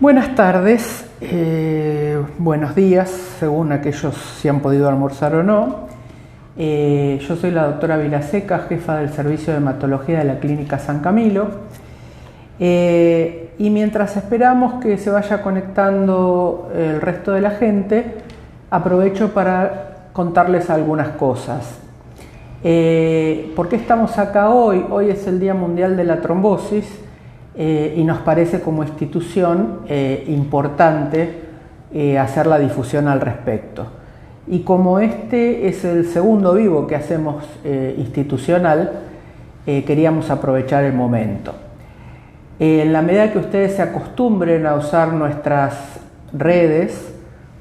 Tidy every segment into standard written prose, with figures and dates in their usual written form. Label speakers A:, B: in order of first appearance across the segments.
A: Buenas tardes, buenos días, según aquellos si han podido almorzar o no. Yo soy la doctora Vilaseca, jefa del Servicio de Hematología de la Clínica San Camilo. Y mientras esperamos que se vaya conectando el resto de la gente, aprovecho para contarles algunas cosas. ¿Por qué estamos acá hoy? Hoy es el Día Mundial de la Trombosis. Y nos parece como institución importante hacer la difusión al respecto. Y como este es el segundo vivo que hacemos institucional, queríamos aprovechar el momento. En la medida que ustedes se acostumbren a usar nuestras redes,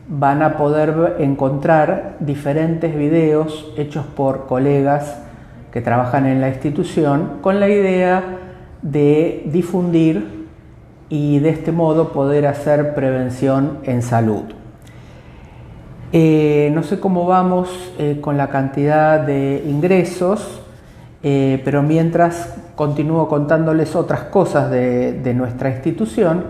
A: van a poder encontrar diferentes videos hechos por colegas que trabajan en la institución con la idea de difundir y de este modo poder hacer prevención en salud. No sé cómo vamos con la cantidad de ingresos, pero mientras continúo contándoles otras cosas de nuestra institución.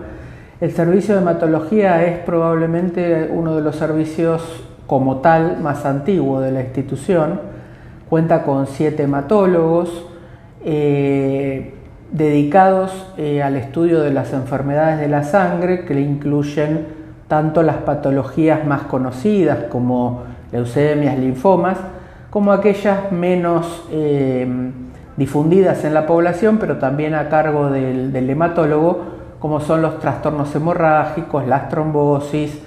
A: El servicio de hematología es probablemente uno de los servicios como tal más antiguo de la institución. Cuenta con 7 hematólogos dedicados al estudio de las enfermedades de la sangre, que incluyen tanto las patologías más conocidas como leucemias, linfomas, como aquellas menos difundidas en la población, pero también a cargo del hematólogo, como son los trastornos hemorrágicos, las trombosis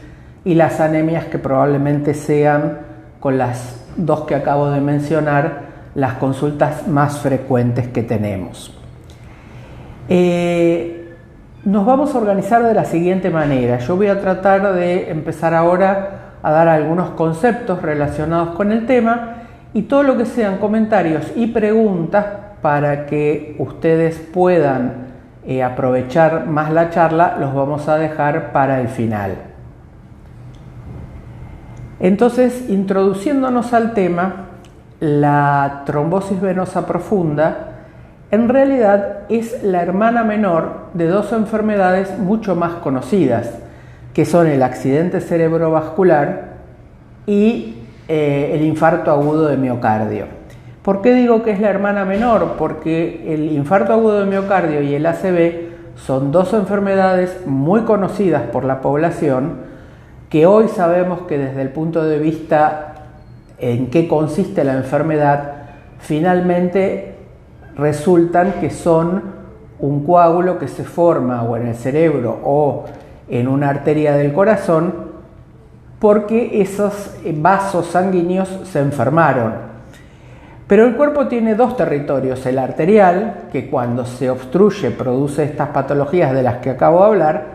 A: y las anemias, que probablemente sean, con las dos que acabo de mencionar, las consultas más frecuentes que tenemos. Nos vamos a organizar de la siguiente manera. Yo voy a tratar de empezar ahora a dar algunos conceptos relacionados con el tema, y todo lo que sean comentarios y preguntas para que ustedes puedan aprovechar más la charla, los vamos a dejar para el final. Entonces, introduciéndonos al tema, la trombosis venosa profunda en realidad es la hermana menor de dos enfermedades mucho más conocidas, que son el accidente cerebrovascular y el infarto agudo de miocardio. ¿Por qué digo que es la hermana menor? Porque el infarto agudo de miocardio y el ACV son dos enfermedades muy conocidas por la población, que hoy sabemos que desde el punto de vista en qué consiste la enfermedad, finalmente resultan que son un coágulo que se forma o en el cerebro o en una arteria del corazón porque esos vasos sanguíneos se enfermaron. Pero el cuerpo tiene dos territorios: el arterial, que cuando se obstruye produce estas patologías de las que acabo de hablar,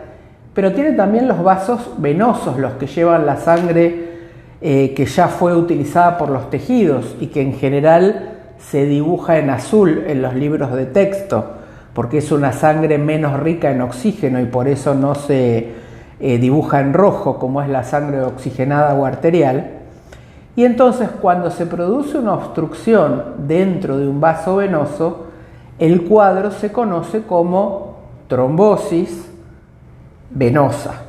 A: pero tiene también los vasos venosos, los que llevan la sangre que ya fue utilizada por los tejidos y que en general se dibuja en azul en los libros de texto, porque es una sangre menos rica en oxígeno y por eso no se dibuja en rojo como es la sangre oxigenada o arterial. Y entonces, cuando se produce una obstrucción dentro de un vaso venoso, el cuadro se conoce como trombosis venosa.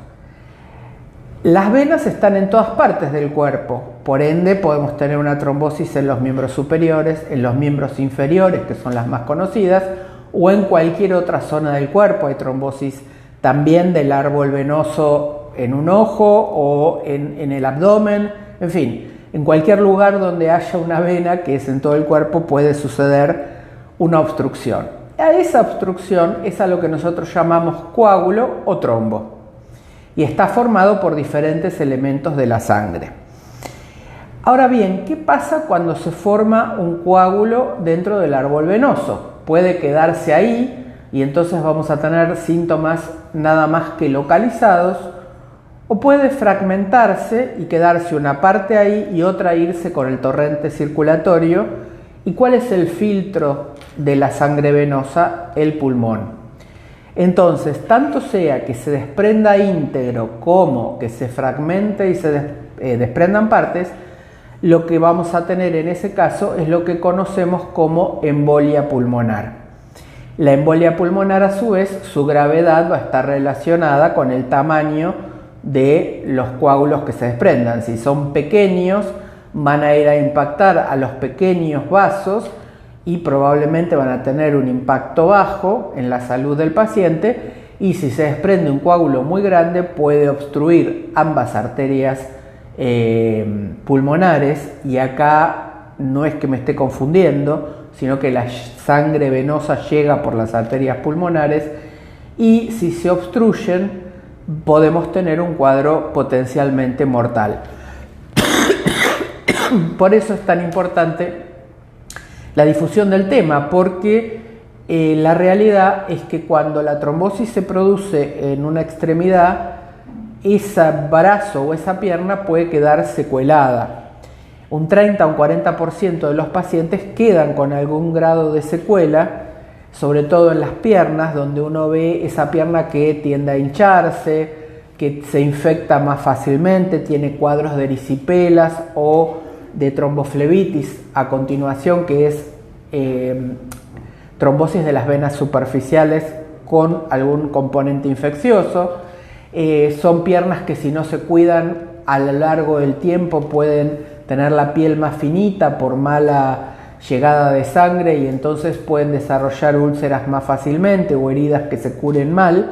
A: Las venas están en todas partes del cuerpo, por ende podemos tener una trombosis en los miembros superiores, en los miembros inferiores, que son las más conocidas, o en cualquier otra zona del cuerpo. Hay trombosis también del árbol venoso en un ojo o en el abdomen, en fin, en cualquier lugar donde haya una vena, que es en todo el cuerpo, puede suceder una obstrucción. A esa obstrucción es a lo que nosotros llamamos coágulo o trombo, y está formado por diferentes elementos de la sangre. Ahora bien, ¿qué pasa cuando se forma un coágulo dentro del árbol venoso? Puede quedarse ahí y entonces vamos a tener síntomas nada más que localizados, o puede fragmentarse y quedarse una parte ahí y otra irse con el torrente circulatorio. ¿Y cuál es el filtro de la sangre venosa? El pulmón. Entonces, tanto sea que se desprenda íntegro como que se fragmente y se desprendan partes, lo que vamos a tener en ese caso es lo que conocemos como embolia pulmonar. La embolia pulmonar, a su vez, su gravedad va a estar relacionada con el tamaño de los coágulos que se desprendan. Si son pequeños, van a ir a impactar a los pequeños vasos y probablemente van a tener un impacto bajo en la salud del paciente, y si se desprende un coágulo muy grande puede obstruir ambas arterias pulmonares, y acá no es que me esté confundiendo, sino que la sangre venosa llega por las arterias pulmonares, y si se obstruyen podemos tener un cuadro potencialmente mortal. Por eso es tan importante la difusión del tema, porque la realidad es que cuando la trombosis se produce en una extremidad, ese brazo o esa pierna puede quedar secuelada. Un 30 o un 40% de los pacientes quedan con algún grado de secuela, sobre todo en las piernas, donde uno ve esa pierna que tiende a hincharse, que se infecta más fácilmente, tiene cuadros de erisipelas o de tromboflebitis a continuación, que es trombosis de las venas superficiales con algún componente infeccioso. Son piernas que, si no se cuidan a lo largo del tiempo, pueden tener la piel más finita por mala llegada de sangre, y entonces pueden desarrollar úlceras más fácilmente o heridas que se curen mal.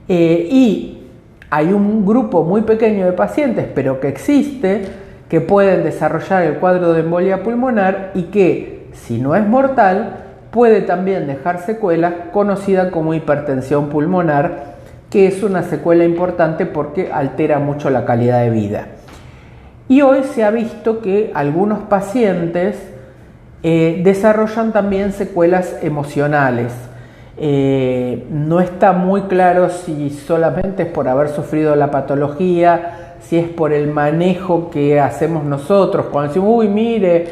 A: Y hay un grupo muy pequeño de pacientes, pero que existe, que pueden desarrollar el cuadro de embolia pulmonar y que, si no es mortal, puede también dejar secuelas, conocida como hipertensión pulmonar, que es una secuela importante porque altera mucho la calidad de vida. Y hoy se ha visto que algunos pacientes desarrollan también secuelas emocionales. No está muy claro si solamente es por haber sufrido la patología, si es por el manejo que hacemos nosotros, cuando decimos, uy, mire,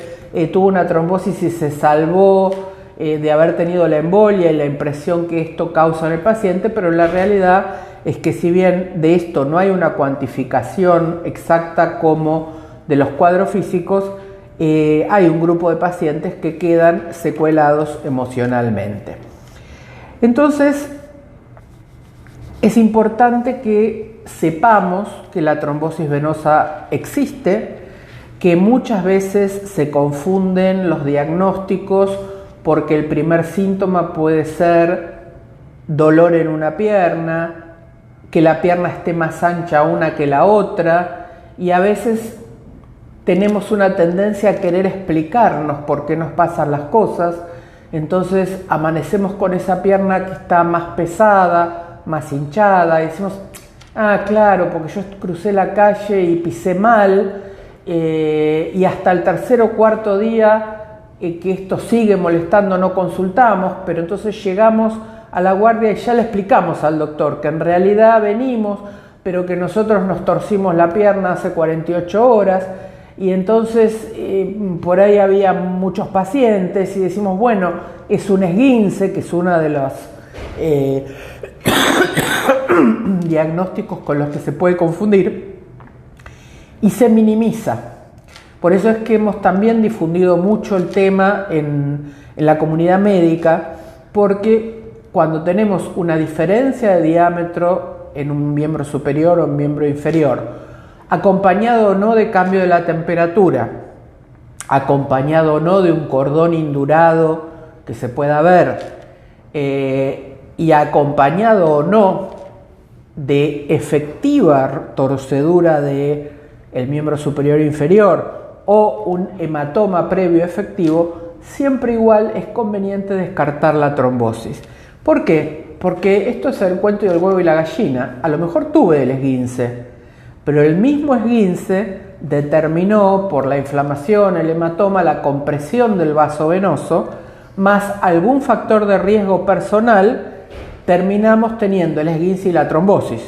A: tuvo una trombosis y se salvó de haber tenido la embolia, y la impresión que esto causa en el paciente, pero la realidad es que, si bien de esto no hay una cuantificación exacta como de los cuadros físicos, hay un grupo de pacientes que quedan secuelados emocionalmente. Entonces, es importante que sepamos que la trombosis venosa existe, que muchas veces se confunden los diagnósticos, porque el primer síntoma puede ser dolor en una pierna, que la pierna esté más ancha una que la otra, y a veces tenemos una tendencia a querer explicarnos por qué nos pasan las cosas. Entonces amanecemos con esa pierna que está más pesada, más hinchada, y decimos, ah, claro, porque yo crucé la calle y pisé mal, y hasta el tercer o cuarto día que esto sigue molestando no consultamos, pero entonces llegamos a la guardia y ya le explicamos al doctor que en realidad venimos, pero que nosotros nos torcimos la pierna hace 48 horas, y entonces por ahí había muchos pacientes y decimos, bueno, es un esguince, que es uno de los diagnósticos con los que se puede confundir, y se minimiza. Por eso es que hemos también difundido mucho el tema en la comunidad médica, porque cuando tenemos una diferencia de diámetro en un miembro superior o un miembro inferior, acompañado o no de cambio de la temperatura, acompañado o no de un cordón indurado que se pueda ver, y acompañado o no de efectiva torcedura del miembro superior e inferior, o un hematoma previo efectivo, siempre igual es conveniente descartar la trombosis. ¿Por qué? Porque esto es el cuento del huevo y la gallina. A lo mejor tuve el esguince, pero el mismo esguince determinó, por la inflamación, el hematoma, la compresión del vaso venoso, más algún factor de riesgo personal, terminamos teniendo el esguince y la trombosis.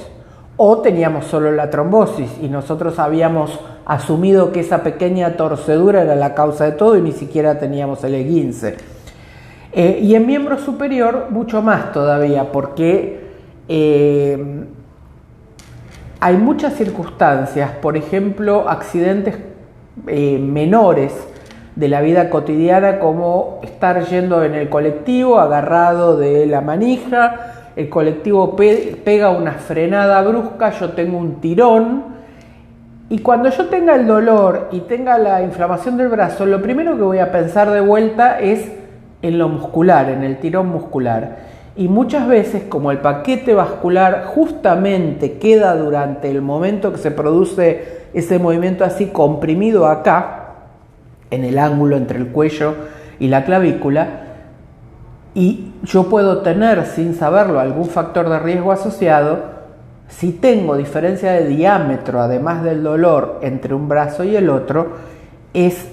A: O teníamos solo la trombosis y nosotros habíamos asumido que esa pequeña torcedura era la causa de todo y ni siquiera teníamos el esguince. Y en miembro superior mucho más todavía, porque hay muchas circunstancias, por ejemplo, accidentes menores de la vida cotidiana, como estar yendo en el colectivo agarrado de la manija, el colectivo pega una frenada brusca, yo tengo un tirón, y cuando yo tenga el dolor y tenga la inflamación del brazo, lo primero que voy a pensar de vuelta es en lo muscular, en el tirón muscular. Y muchas veces, como el paquete vascular justamente queda durante el momento que se produce ese movimiento así comprimido acá, en el ángulo entre el cuello y la clavícula, y yo puedo tener, sin saberlo, algún factor de riesgo asociado, si tengo diferencia de diámetro, además del dolor entre un brazo y el otro, es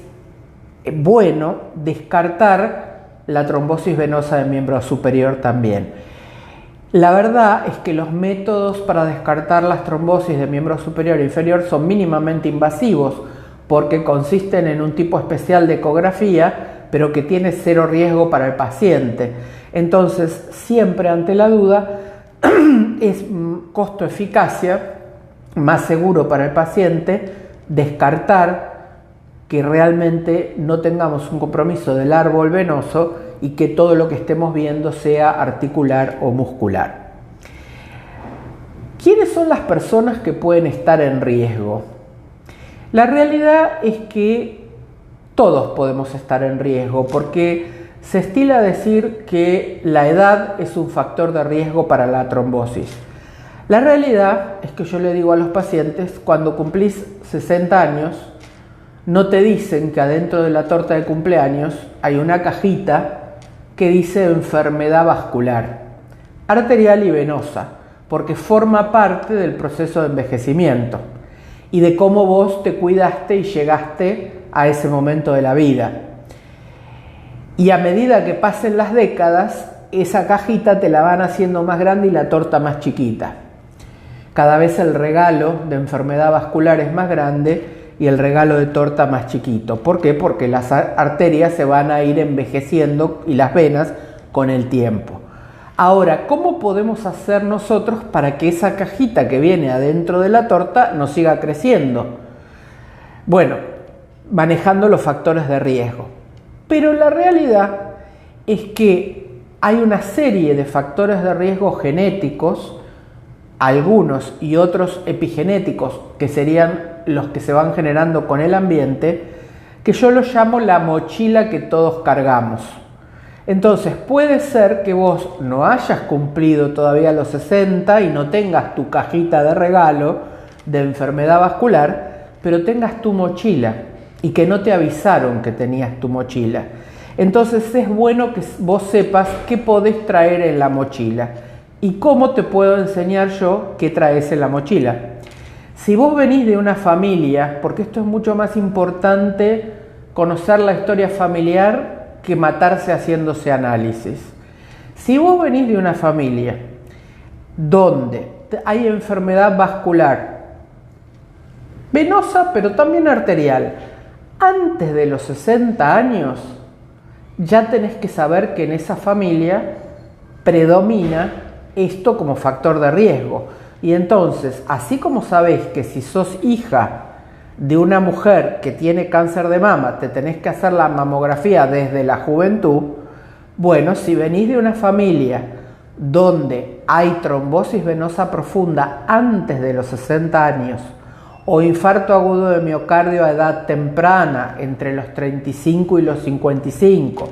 A: bueno descartar la trombosis venosa del miembro superior también. La verdad es que los métodos para descartar las trombosis de miembro superior e inferior son mínimamente invasivos, porque consisten en un tipo especial de ecografía, pero que tiene cero riesgo para el paciente. Entonces, siempre ante la duda, es costo-eficacia más seguro para el paciente descartar que realmente no tengamos un compromiso del árbol venoso y que todo lo que estemos viendo sea articular o muscular. ¿Quiénes son las personas que pueden estar en riesgo? La realidad es que todos podemos estar en riesgo, porque se estila decir que la edad es un factor de riesgo para la trombosis. La realidad es que yo le digo a los pacientes, cuando cumplís 60 años, no te dicen que adentro de la torta de cumpleaños hay una cajita que dice enfermedad vascular, arterial y venosa, porque forma parte del proceso de envejecimiento y de cómo vos te cuidaste y llegaste a ese momento de la vida. Y a medida que pasen las décadas, esa cajita te la van haciendo más grande y la torta más chiquita. Cada vez el regalo de enfermedad vascular es más grande y el regalo de torta más chiquito. ¿Por qué? Porque las arterias se van a ir envejeciendo y las venas con el tiempo. Ahora, ¿cómo podemos hacer nosotros para que esa cajita que viene adentro de la torta no siga creciendo? Bueno, manejando los factores de riesgo. Pero la realidad es que hay una serie de factores de riesgo genéticos, algunos y otros epigenéticos, que serían los que se van generando con el ambiente, que yo los llamo la mochila que todos cargamos. Entonces puede ser que vos no hayas cumplido todavía los 60 y no tengas tu cajita de regalo de enfermedad vascular, pero tengas tu mochila y que no te avisaron que tenías tu mochila. Entonces es bueno que vos sepas qué podés traer en la mochila y cómo te puedo enseñar yo qué traes en la mochila. Si vos venís de una familia, porque esto es mucho más importante conocer la historia familiar que matarse haciéndose análisis. Si vos venís de una familia donde hay enfermedad vascular, venosa pero también arterial, antes de los 60 años, ya tenés que saber que en esa familia predomina esto como factor de riesgo. Y entonces, así como sabés que si sos hija de una mujer que tiene cáncer de mama, te tenés que hacer la mamografía desde la juventud, bueno, si venís de una familia donde hay trombosis venosa profunda antes de los 60 años, o infarto agudo de miocardio a edad temprana, entre los 35 y los 55,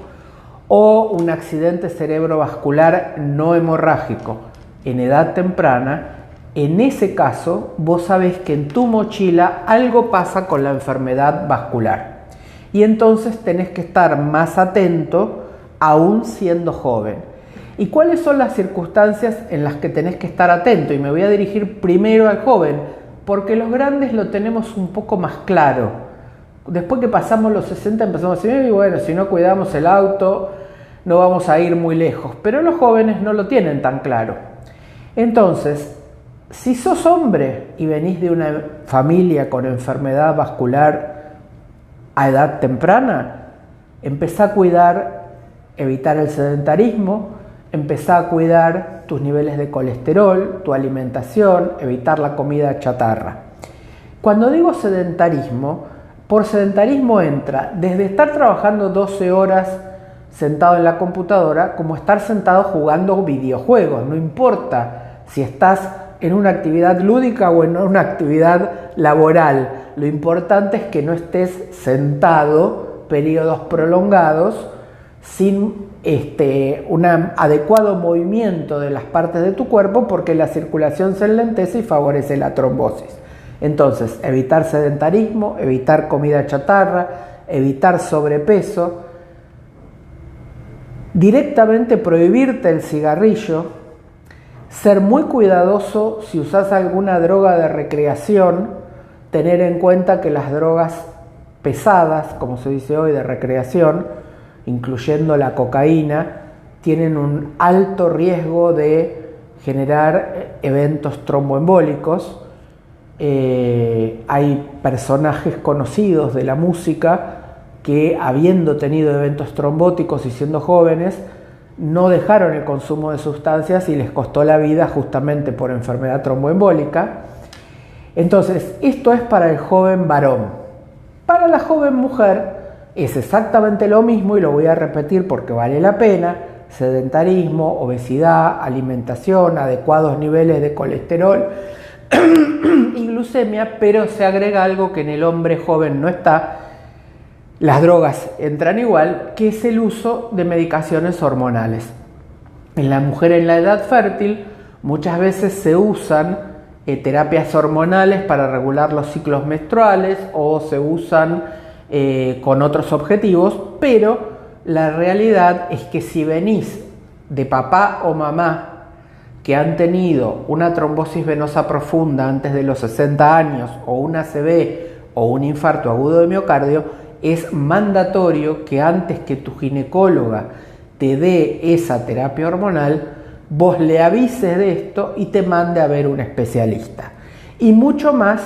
A: o un accidente cerebrovascular no hemorrágico en edad temprana, en ese caso vos sabés que en tu mochila algo pasa con la enfermedad vascular. Y entonces tenés que estar más atento aún siendo joven. ¿Y cuáles son las circunstancias en las que tenés que estar atento? Y me voy a dirigir primero al joven, porque los grandes lo tenemos un poco más claro. Después que pasamos los 60 empezamos a decir, bueno, si no cuidamos el auto no vamos a ir muy lejos. Pero los jóvenes no lo tienen tan claro. Entonces, si sos hombre y venís de una familia con enfermedad vascular a edad temprana, empezá a cuidar, evitar el sedentarismo, empezá a cuidar tus niveles de colesterol, tu alimentación, evitar la comida chatarra. Cuando digo sedentarismo, Por sedentarismo entra desde estar trabajando 12 horas sentado en la computadora como estar sentado jugando videojuegos. No importa si estás en una actividad lúdica o en una actividad laboral. Lo importante es que no estés sentado periodos prolongados sin un adecuado movimiento de las partes de tu cuerpo, porque la circulación se enlentece y favorece la trombosis. Entonces, evitar sedentarismo, evitar comida chatarra, evitar sobrepeso, directamente prohibirte el cigarrillo, ser muy cuidadoso si usas alguna droga de recreación, tener en cuenta que las drogas pesadas, como se dice hoy, de recreación, incluyendo la cocaína, tienen un alto riesgo de generar eventos tromboembólicos. Hay personajes conocidos de la música que, habiendo tenido eventos trombóticos y siendo jóvenes, no dejaron el consumo de sustancias y les costó la vida justamente por enfermedad tromboembólica. Entonces, esto es para el joven varón. Para la joven mujer es exactamente lo mismo, y lo voy a repetir porque vale la pena: sedentarismo, obesidad, alimentación, adecuados niveles de colesterol y glucemia, pero se agrega algo que en el hombre joven no está. Las drogas entran igual, que es el uso de medicaciones hormonales. En la mujer en la edad fértil muchas veces se usan terapias hormonales para regular los ciclos menstruales, o se usan con otros objetivos, pero la realidad es que si venís de papá o mamá que han tenido una trombosis venosa profunda antes de los 60 años, o una ACV o un infarto agudo de miocardio, es mandatorio que antes que tu ginecóloga te dé esa terapia hormonal, vos le avises de esto y te mande a ver un especialista. Y mucho más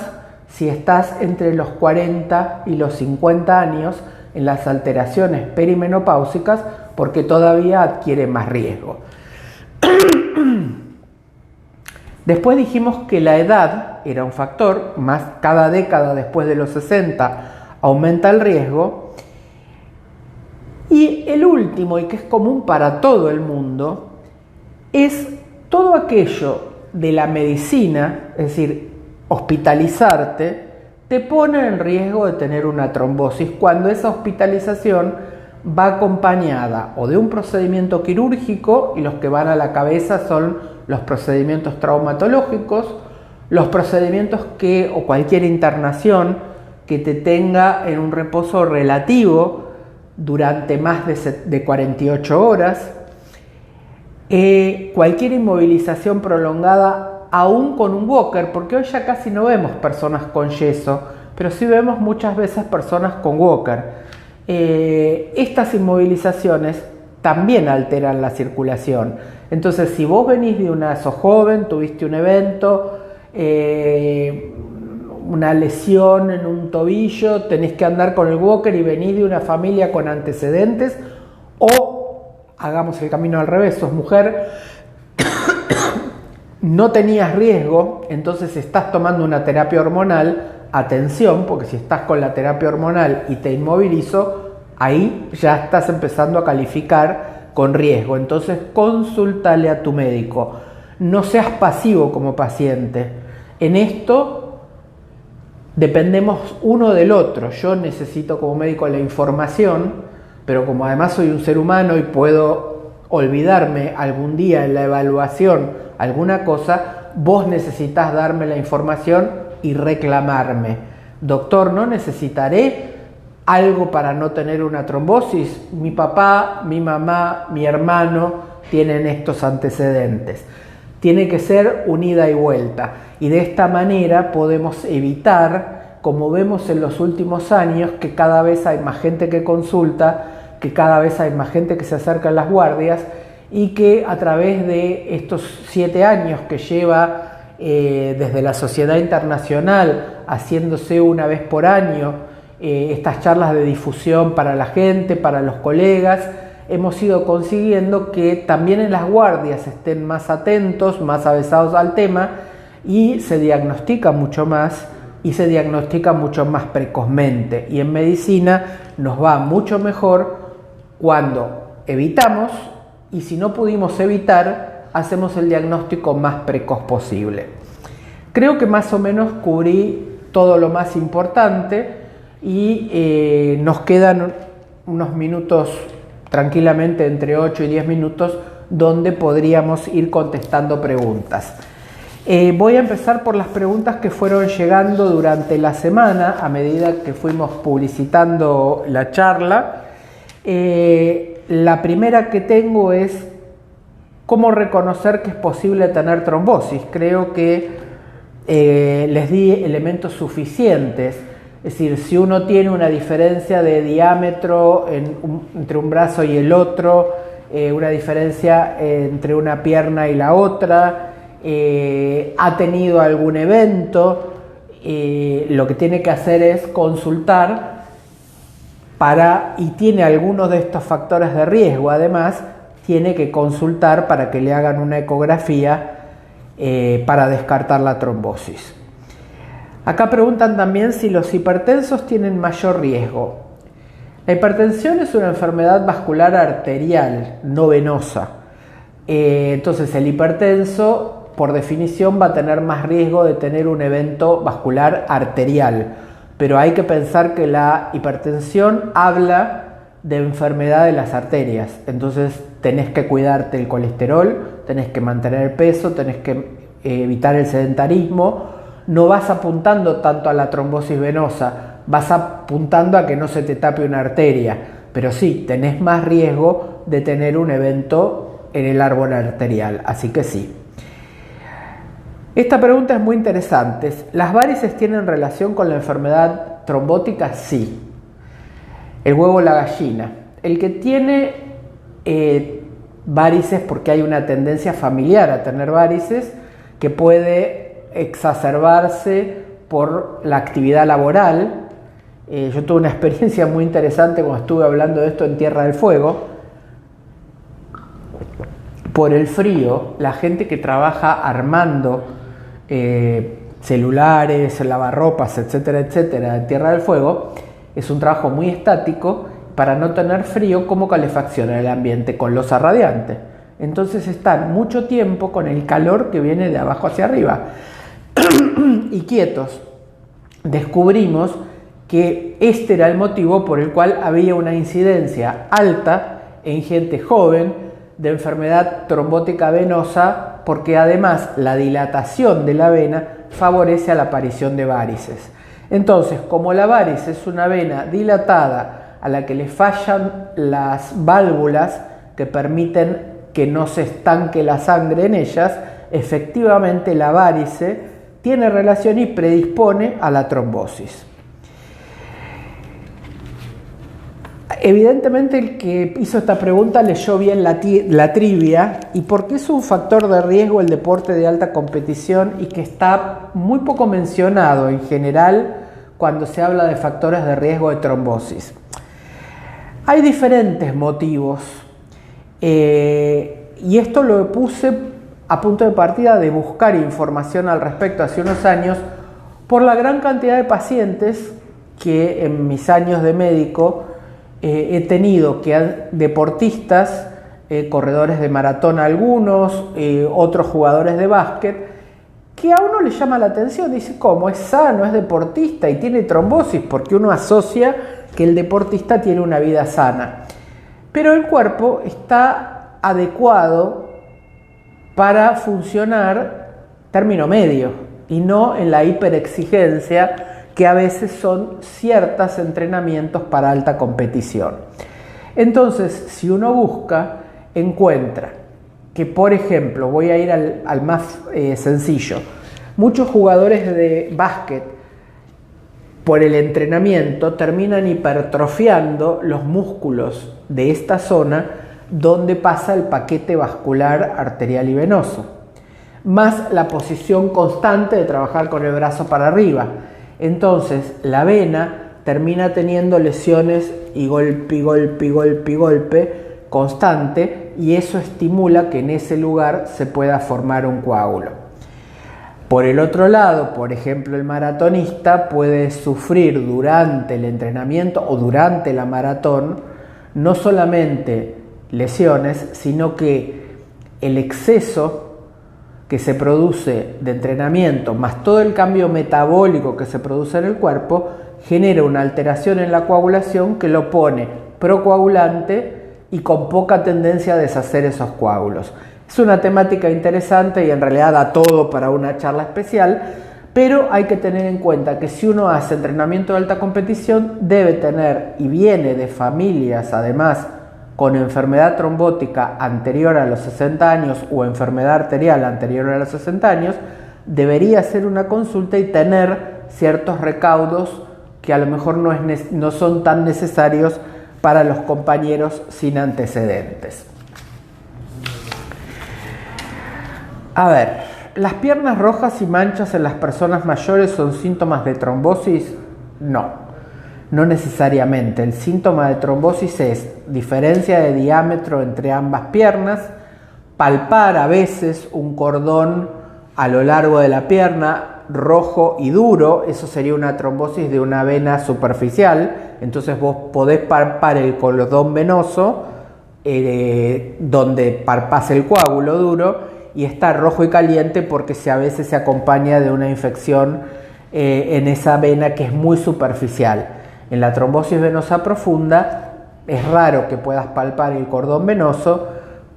A: si estás entre los 40 y los 50 años en las alteraciones perimenopáusicas, porque todavía adquiere más riesgo. Después dijimos que la edad era un factor, más cada década después de los 60 aumenta el riesgo. Y el último, y que es común para todo el mundo, es todo aquello de la medicina, es decir, hospitalizarte, te pone en riesgo de tener una trombosis cuando esa hospitalización va acompañada o de un procedimiento quirúrgico, y los que van a la cabeza son los procedimientos traumatológicos, los procedimientos o cualquier internación que te tenga en un reposo relativo durante más de 48 horas, cualquier inmovilización prolongada aún con un walker, porque hoy ya casi no vemos personas con yeso, pero sí vemos muchas veces personas con walker. Estas inmovilizaciones también alteran la circulación. Entonces, si vos venís sos joven, tuviste un evento, una lesión en un tobillo, tenés que andar con el walker y venís de una familia con antecedentes, o hagamos el camino al revés, sos mujer, no tenías riesgo, entonces estás tomando una terapia hormonal, atención, porque si estás con la terapia hormonal y te inmovilizo, ahí ya estás empezando a calificar con riesgo. Entonces consúltale a tu médico, no seas pasivo como paciente. En esto dependemos uno del otro. Yo necesito como médico la información, pero como además soy un ser humano y puedo olvidarme algún día en la evaluación alguna cosa, vos necesitas darme la información y reclamarme: doctor, ¿no necesitaré algo para no tener una trombosis? Mi papá, mi mamá, mi hermano tienen estos antecedentes. Tiene que ser un ida y vuelta, y de esta manera podemos evitar, como vemos en los últimos años, que cada vez hay más gente que consulta, que cada vez hay más gente que se acerca a las guardias, y que a través de estos 7 años que lleva desde la Sociedad Internacional haciéndose una vez por año estas charlas de difusión para la gente, para los colegas, hemos ido consiguiendo que también en las guardias estén más atentos, más avesados al tema, y se diagnostica mucho más y se diagnostica mucho más precozmente. Y en medicina nos va mucho mejor cuando evitamos, y si no pudimos evitar, hacemos el diagnóstico más precoz posible. Creo que más o menos cubrí todo lo más importante y nos quedan unos minutos, tranquilamente entre 8 y 10 minutos, donde podríamos ir contestando preguntas. Voy a empezar por las preguntas que fueron llegando durante la semana a medida que fuimos publicitando la charla. La primera que tengo es cómo reconocer que es posible tener trombosis. Creo que les di elementos suficientes. Es decir, si uno tiene una diferencia de diámetro entre un brazo y el otro, una diferencia entre una pierna y la otra, ha tenido algún evento, lo que tiene que hacer es consultar y tiene algunos de estos factores de riesgo. Además, tiene que consultar para que le hagan una ecografía para descartar la trombosis. Acá preguntan también si los hipertensos tienen mayor riesgo. La hipertensión es una enfermedad vascular arterial, no venosa. Entonces el hipertenso, por definición, va a tener más riesgo de tener un evento vascular arterial. Pero hay que pensar que la hipertensión habla de enfermedad de las arterias. Entonces tenés que cuidarte el colesterol, tenés que mantener el peso, tenés que evitar el sedentarismo. No vas apuntando tanto a la trombosis venosa, vas apuntando a que no se te tape una arteria, pero sí, tenés más riesgo de tener un evento en el árbol arterial, así que sí. Esta pregunta es muy interesante. ¿Las varices tienen relación con la enfermedad trombótica? Sí. El huevo o la gallina. El que tiene varices, porque hay una tendencia familiar a tener varices, que puede exacerbarse por la actividad laboral. Yo tuve una experiencia muy interesante cuando estuve hablando de esto en Tierra del Fuego. Por el frío, la gente que trabaja armando celulares, lavarropas, etcétera, etcétera, en Tierra del Fuego, es un trabajo muy estático. Para no tener frío, ¿cómo calefacciona el ambiente? Con losa radiante. Entonces están mucho tiempo con el calor que viene de abajo hacia arriba y quietos. Descubrimos que este era el motivo por el cual había una incidencia alta en gente joven de enfermedad trombótica venosa, porque además la dilatación de la vena favorece a la aparición de varices. Entonces, como la varice es una vena dilatada a la que le fallan las válvulas que permiten que no se estanque la sangre en ellas, efectivamente la varice tiene relación y predispone a la trombosis. Evidentemente el que hizo esta pregunta leyó bien la trivia, y porque es un factor de riesgo el deporte de alta competición y que está muy poco mencionado en general cuando se habla de factores de riesgo de trombosis. Hay diferentes motivos, y esto lo puse a punto de partida de buscar información al respecto hace unos años por la gran cantidad de pacientes que en mis años de médico he tenido, que deportistas, corredores de maratón algunos, otros jugadores de básquet, que a uno le llama la atención, dice, ¿cómo? Es sano, es deportista y tiene trombosis, porque uno asocia que el deportista tiene una vida sana. Pero el cuerpo está adecuado para funcionar término medio y no en la hiperexigencia que a veces son ciertos entrenamientos para alta competición. Entonces, si uno busca, encuentra que, por ejemplo, voy a ir al más sencillo, muchos jugadores de básquet, por el entrenamiento, terminan hipertrofiando los músculos de esta zona donde pasa el paquete vascular arterial y venoso, más la posición constante de trabajar con el brazo para arriba. Entonces la vena termina teniendo lesiones y golpe constante, y eso estimula que en ese lugar se pueda formar un coágulo. Por el otro lado, por ejemplo, el maratonista puede sufrir durante el entrenamiento o durante la maratón no solamente lesiones, sino que el exceso que se produce de entrenamiento más todo el cambio metabólico que se produce en el cuerpo genera una alteración en la coagulación que lo pone procoagulante y con poca tendencia a deshacer esos coágulos. Es una temática interesante y en realidad da todo para una charla especial, pero hay que tener en cuenta que si uno hace entrenamiento de alta competición debe tener, y viene de familias además con enfermedad trombótica anterior a los 60 años o enfermedad arterial anterior a los 60 años, debería hacer una consulta y tener ciertos recaudos que a lo mejor no son tan necesarios para los compañeros sin antecedentes. A ver, ¿las piernas rojas y manchas en las personas mayores son síntomas de trombosis? No necesariamente. El síntoma de trombosis es diferencia de diámetro entre ambas piernas, palpar a veces un cordón a lo largo de la pierna rojo y duro, eso sería una trombosis de una vena superficial, entonces vos podés palpar el cordón venoso donde palpás el coágulo duro y está rojo y caliente porque a veces se acompaña de una infección en esa vena que es muy superficial. En la trombosis venosa profunda es raro que puedas palpar el cordón venoso,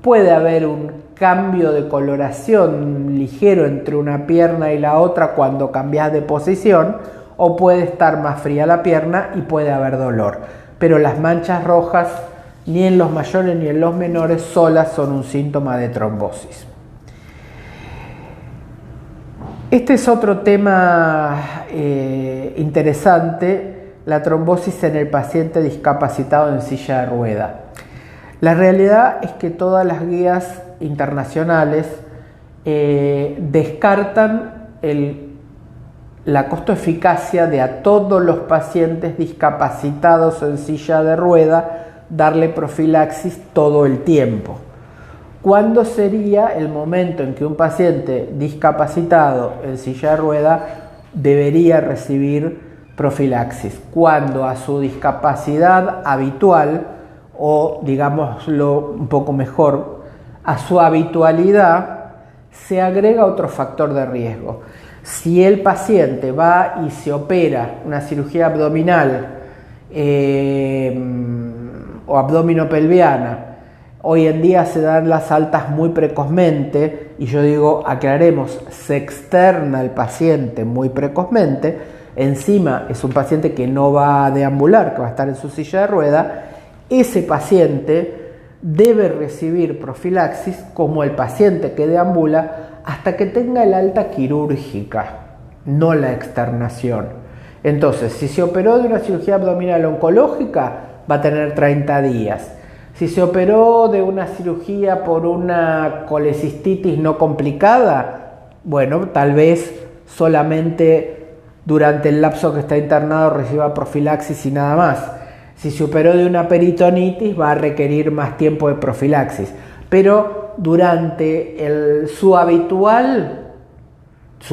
A: puede haber un cambio de coloración ligero entre una pierna y la otra cuando cambias de posición, o puede estar más fría la pierna y puede haber dolor. Pero las manchas rojas ni en los mayores ni en los menores solas son un síntoma de trombosis. Este es otro tema interesante, la trombosis en el paciente discapacitado en silla de rueda. La realidad es que todas las guías internacionales descartan la costo-eficacia de a todos los pacientes discapacitados en silla de rueda darle profilaxis todo el tiempo. ¿Cuándo sería el momento en que un paciente discapacitado en silla de rueda debería recibir profilaxis? Cuando a su discapacidad habitual, o digámoslo un poco mejor, a su habitualidad se agrega otro factor de riesgo. Si el paciente va y se opera una cirugía abdominal o abdominopelviana, hoy en día se dan las altas muy precozmente, y yo digo, aclaremos, se externa el paciente muy precozmente, encima es un paciente que no va a deambular, que va a estar en su silla de rueda, ese paciente debe recibir profilaxis como el paciente que deambula hasta que tenga el alta quirúrgica, no la externación. Entonces, si se operó de una cirugía abdominal oncológica, va a tener 30 días. Si se operó de una cirugía por una colecistitis no complicada, bueno, tal vez solamente durante el lapso que está internado reciba profilaxis y nada más. Si se operó de una peritonitis va a requerir más tiempo de profilaxis, pero durante su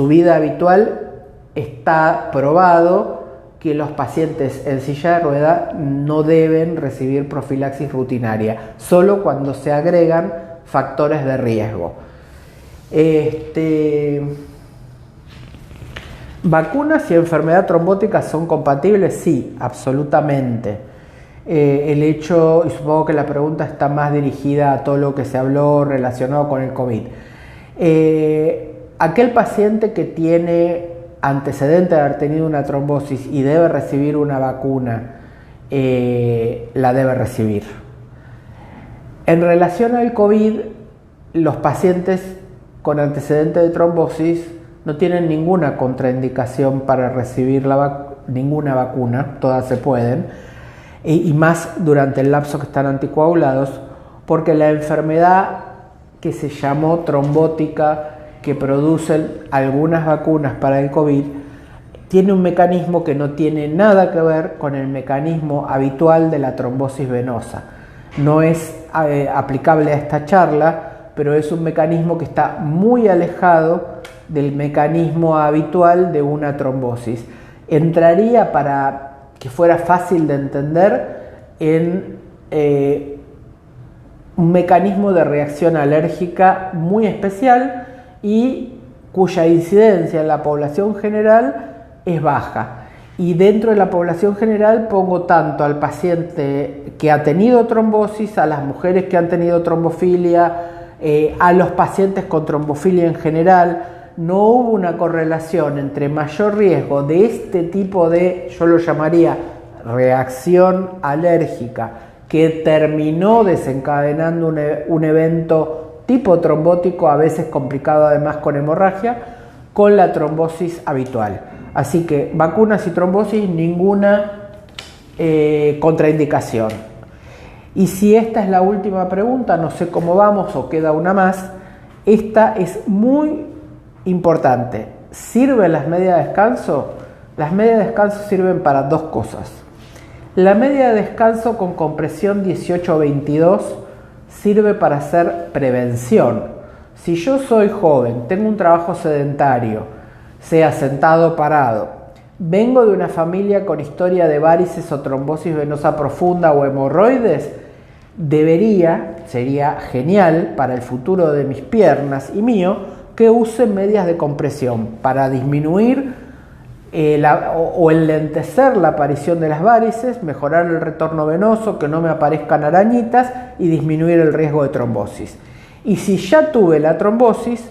A: vida habitual está probado que los pacientes en silla de rueda no deben recibir profilaxis rutinaria, solo cuando se agregan factores de riesgo. ¿Vacunas y enfermedad trombótica son compatibles? Sí, absolutamente. El hecho, y supongo que la pregunta está más dirigida a todo lo que se habló relacionado con el COVID. Aquel paciente que tiene antecedente de haber tenido una trombosis y debe recibir una vacuna, la debe recibir. En relación al COVID, los pacientes con antecedente de trombosis no tienen ninguna contraindicación para recibir ninguna vacuna, todas se pueden, y más durante el lapso que están anticoagulados, porque la enfermedad que se llamó trombótica, que producen algunas vacunas para el COVID, tiene un mecanismo que no tiene nada que ver con el mecanismo habitual de la trombosis venosa. No es aplicable a esta charla, pero es un mecanismo que está muy alejado del mecanismo habitual de una trombosis. Entraría, para que fuera fácil de entender, en un mecanismo de reacción alérgica muy especial y cuya incidencia en la población general es baja. Y dentro de la población general pongo tanto al paciente que ha tenido trombosis, a las mujeres que han tenido trombofilia, a los pacientes con trombofilia en general. No hubo una correlación entre mayor riesgo de este tipo de, yo lo llamaría, reacción alérgica, que terminó desencadenando un evento tipo trombótico, a veces complicado además con hemorragia, con la trombosis habitual. Así que vacunas y trombosis, ninguna contraindicación. Y si esta es la última pregunta, no sé cómo vamos o queda una más, esta es muy importante. ¿Sirven las medias de descanso? Las medias de descanso sirven para dos cosas. La media de descanso con compresión 18-22 sirve para hacer prevención. Si yo soy joven, tengo un trabajo sedentario, sea sentado o parado, vengo de una familia con historia de varices o trombosis venosa profunda o hemorroides, sería genial para el futuro de mis piernas y mío que use medias de compresión para disminuir o enlentecer la aparición de las varices, mejorar el retorno venoso, que no me aparezcan arañitas y disminuir el riesgo de trombosis. Y si ya tuve la trombosis,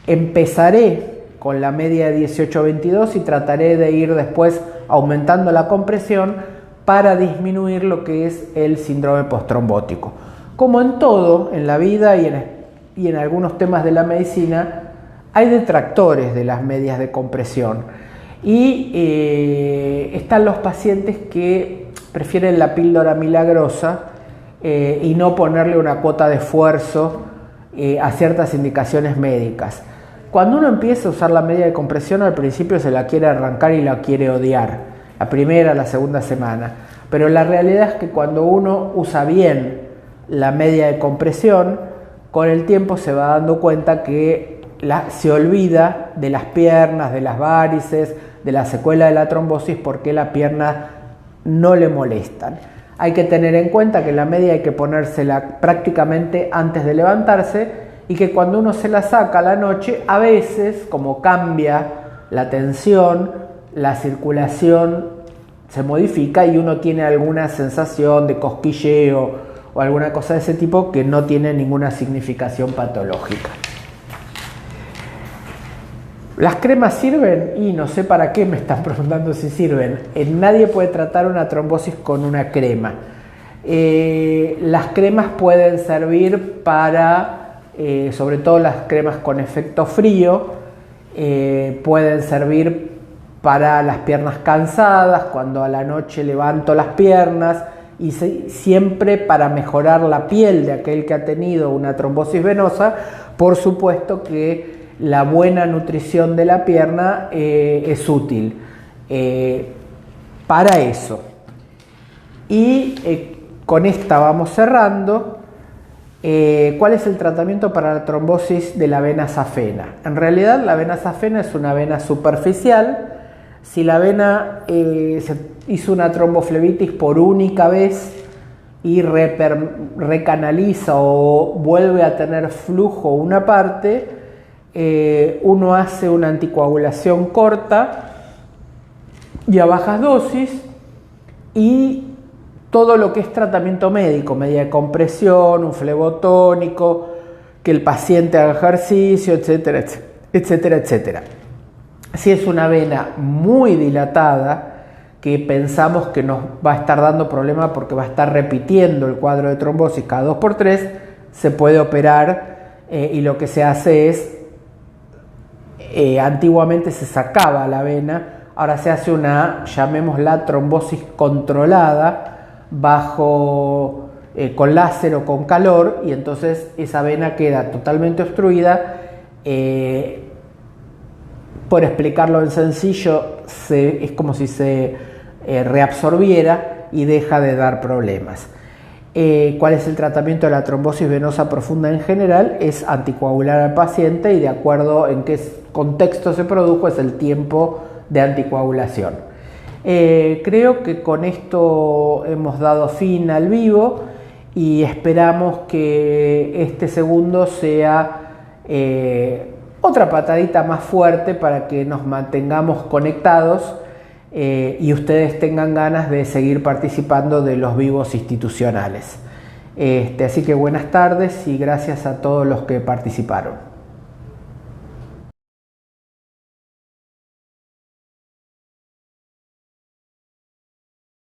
A: empezaré con la media de 18-22 y trataré de ir después aumentando la compresión para disminuir lo que es el síndrome postrombótico. Como en todo en la vida y en algunos temas de la medicina, hay detractores de las medias de compresión y están los pacientes que prefieren la píldora milagrosa y no ponerle una cuota de esfuerzo a ciertas indicaciones médicas. Cuando uno empieza a usar la media de compresión, al principio se la quiere arrancar y la quiere odiar, la primera, la segunda semana. Pero la realidad es que cuando uno usa bien la media de compresión, con el tiempo se va dando cuenta que se olvida de las piernas, de las varices, de la secuela de la trombosis, porque las piernas no le molestan. Hay que tener en cuenta que la media hay que ponérsela prácticamente antes de levantarse, y que cuando uno se la saca a la noche, a veces, como cambia la tensión, la circulación se modifica y uno tiene alguna sensación de cosquilleo o alguna cosa de ese tipo que no tiene ninguna significación patológica. ¿Las cremas sirven? Y no sé para qué me están preguntando si sirven. Nadie puede tratar una trombosis con una crema. Las cremas pueden servir para... sobre todo las cremas con efecto frío, pueden servir para las piernas cansadas, cuando a la noche levanto las piernas, y siempre para mejorar la piel de aquel que ha tenido una trombosis venosa. Por supuesto que la buena nutrición de la pierna es útil para eso. Y con esta vamos cerrando. ¿Cuál es el tratamiento para la trombosis de la vena safena? En realidad la vena safena es una vena superficial. Si la vena se hizo una tromboflebitis por única vez y recanaliza o vuelve a tener flujo una parte, uno hace una anticoagulación corta y a bajas dosis, y todo lo que es tratamiento médico, media de compresión, un flebotónico, que el paciente haga ejercicio, etcétera, etcétera, etcétera. Si es una vena muy dilatada, que pensamos que nos va a estar dando problema porque va a estar repitiendo el cuadro de trombosis cada 2x3, se puede operar y lo que se hace es, antiguamente se sacaba la vena, ahora se hace una, llamémosla trombosis controlada, con láser o con calor, y entonces esa vena queda totalmente obstruida. Por explicarlo en sencillo, es como si se reabsorbiera y deja de dar problemas. ¿Cuál es el tratamiento de la trombosis venosa profunda en general? Es anticoagular al paciente y de acuerdo en qué contexto se produjo es el tiempo de anticoagulación. Creo que con esto hemos dado fin al vivo y esperamos que este segundo sea otra patadita más fuerte para que nos mantengamos conectados y ustedes tengan ganas de seguir participando de los vivos institucionales. Así que buenas tardes y gracias a todos los que participaron.